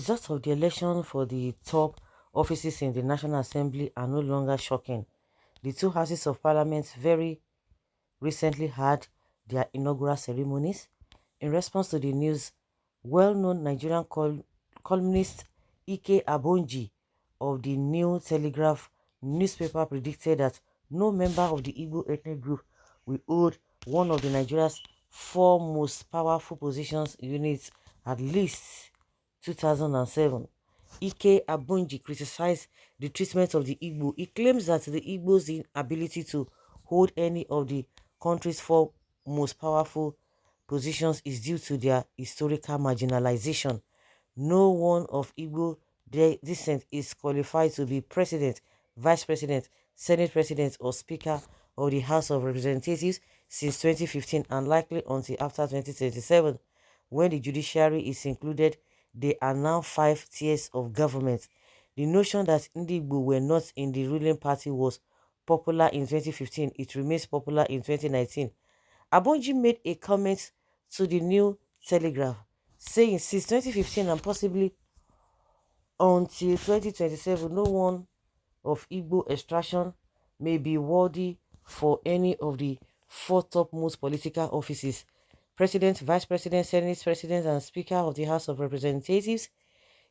results of the election for the top offices in the National Assembly are no longer shocking. The two houses of parliament very recently had their inaugural ceremonies. In response to the news, well-known Nigerian columnist Ike Abonji of the New Telegraph newspaper predicted that no member of the Igbo ethnic group will hold one of the Nigeria's four most powerful positions units at least 2007. Ike Abunji criticized the treatment of the Igbo. He claims that the Igbo's inability to hold any of the country's four most powerful positions is due to their historical marginalization. No one of Igbo descent is qualified to be president, vice president, senate president, or speaker of the House of Representatives since 2015 and likely until after 2027. When the judiciary is included, there are now five tiers of government. The notion that Igbo were not in the ruling party was popular in 2015. It remains popular in 2019. Abonji made a comment to the New Telegraph, saying since 2015 and possibly until 2027, no one of Igbo extraction may be worthy for any of the four topmost political offices: President, Vice President, Senate President, and Speaker of the House of Representatives.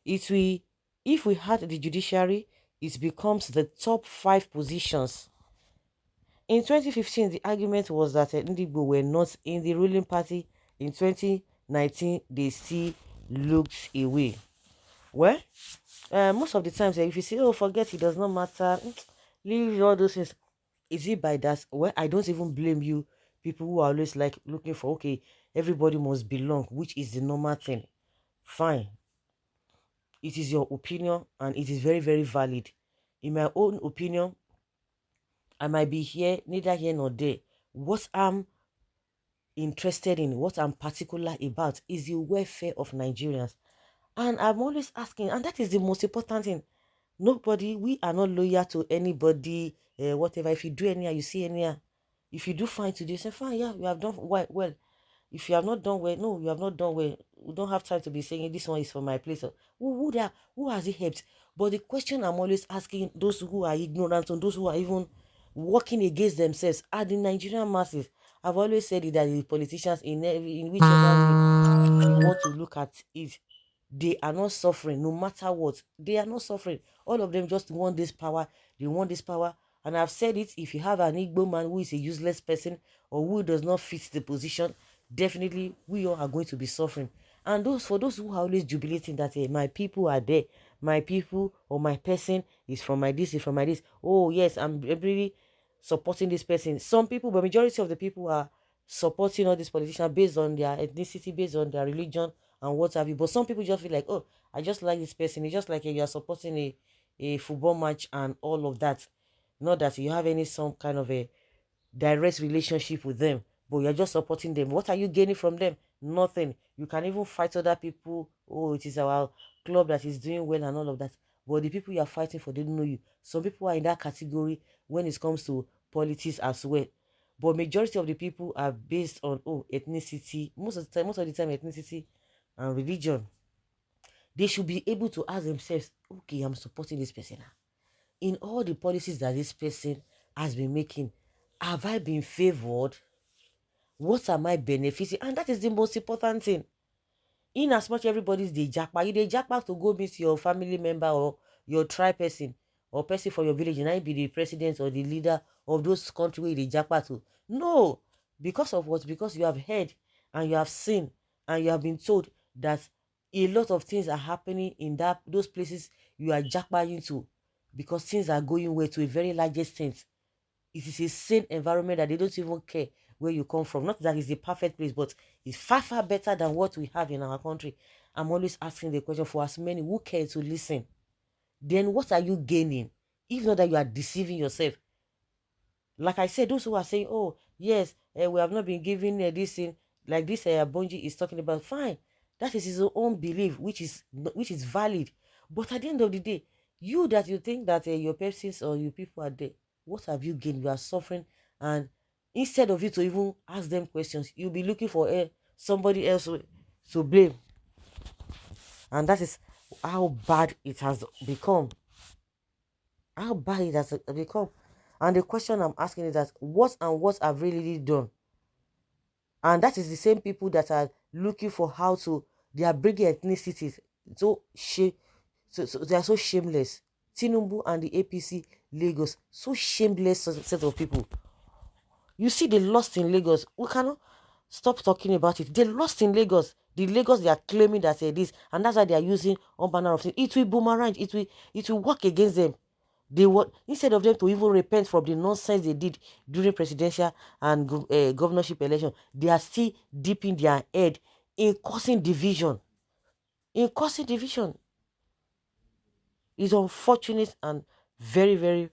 It will, if we had the judiciary, it becomes the top five positions. In 2015, the argument was that Ndigbo were not in the ruling party. In 2019, they still looked away. Well, most of the times, if you say, oh, forget it does not matter, leave all those things. Is it by that? Well, I don't even blame you, people who are always like looking for, okay, everybody must belong, which is the normal thing. Fine. It is your opinion and it is very, very valid. In my own opinion, I might be here, neither here nor there. What I'm interested in, what I'm particular about is the welfare of Nigerians. And I'm always asking, and that is the most important thing. Nobody, we are not loyal to anybody, whatever. If you do anyhow, you see anyhow. If you do fine today, say fine, yeah, you have done well. If you have not done well, no, you have not done well. We don't have time to be saying this one is for my place. Who has it helped? But the question I'm always asking those who are ignorant and those who are even working against themselves are the Nigerian masses. I've always said it that the politicians in whichever way you want to look at it, they are not suffering no matter what. They are not suffering. All of them just want this power. They want this power. And I've said it, if you have an Igbo man who is a useless person or who does not fit the position, definitely we all are going to be suffering. And for those who are always jubilating that hey, my people are there, my people or my person is from my this, is from my this. Oh yes, I'm really supporting this person. Some people, but majority of the people are supporting all these politicians based on their ethnicity, based on their religion and what have you. But some people just feel like, oh, I just like this person. It's just like you are supporting a football match and all of that. Not that you have any some kind of a direct relationship with them, but you're just supporting them. What are you gaining from them? Nothing. You can even fight other people. Oh, it is our club that is doing well and all of that. But the people you are fighting for, they don't know you. Some people are in that category when it comes to politics as well. But majority of the people are based on ethnicity. Most of the time ethnicity and religion. They should be able to ask themselves, okay, I'm supporting this person now. In all the policies that this person has been making, have I been favored? What am I benefiting? And that is the most important thing. In as much everybody's the jackpot, you the jackpot to go meet your family member or your tribe person or person for your village, and I be the president or the leader of those country where the jackpot to. No, because of what? Because you have heard and you have seen and you have been told that a lot of things are happening in those places you are jackpotting to, because things are going well to a very large extent. It is a sane environment that they don't even care where you come from. Not that it's the perfect place, but it's far, far better than what we have in our country. I'm always asking the question for as many who care to listen. Then what are you gaining? If not that you are deceiving yourself. Like I said, those who are saying, oh, yes, we have not been given this thing, like this Bonji is talking about, fine. That is his own belief, which is valid. But at the end of the day, you that you think that your persons or your people are there, what have you gained? You are suffering, and instead of you to even ask them questions, you'll be looking for somebody else to blame. And that is how bad it has become. How bad it has become. And the question I'm asking is that what have really done? And that is the same people that are looking for how to, they are bringing ethnicities. So, so they are so shameless. Tinubu and the APC Lagos, so shameless set of people. You see, they lost in Lagos. We cannot stop talking about it. They lost in Lagos. The Lagos they are claiming that this, and that's why they are using all manner of things. It will boomerang. It will work against them. They were, instead of them to even repent from the nonsense they did during presidential and governorship election, they are still dipping their head in causing division. In causing division. It's unfortunate and very, very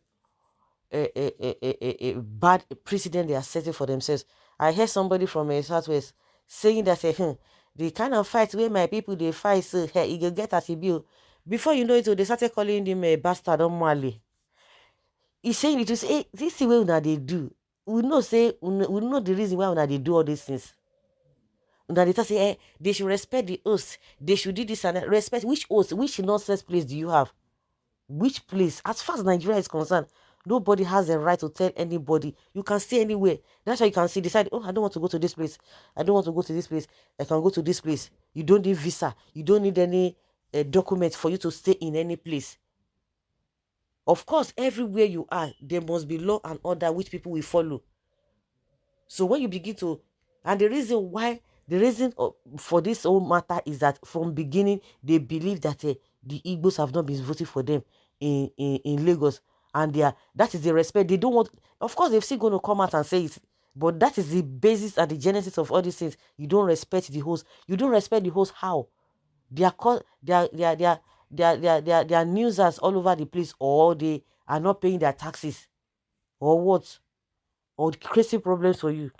a bad precedent they are setting for themselves. I heard somebody from Southwest saying that the kind of fight where my people they fight, so hey, you go get as a bill. Before you know it, they started calling him a bastard on Mali. He's saying it is this is way that they do. We know the reason why they do all these things. That they say they should respect the oath, they should do this and that. Respect which oath, which nonsense place do you have? Which place? As far as Nigeria is concerned, nobody has the right to tell anybody. You can stay anywhere. That's why you can see, decide, oh, I don't want to go to this place. I don't want to go to this place. I can go to this place. You don't need visa. You don't need any document for you to stay in any place. Of course, everywhere you are, there must be law and order which people will follow. So when you begin to, and the reason for this whole matter is that from beginning they believe that the Igbos have not been voting for them in Lagos, and that is the respect they don't want. Of course, they're still going to come out and say it, but that is the basis and the genesis of all these things. You don't respect the host. You don't respect the host. How? They are newsers all over the place, or they are not paying their taxes, or what, or crazy problems for you.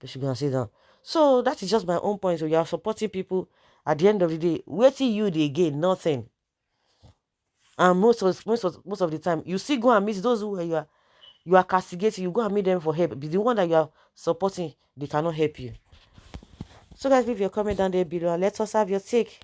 They should go and sit down. So that is just my own point. So you are supporting people. At the end of the day, where till you they gain nothing. And most of the time, you see go and meet those who you are castigating. You go and meet them for help. But the one that you are supporting, they cannot help you. So guys, leave your comment down there below and let us have your take.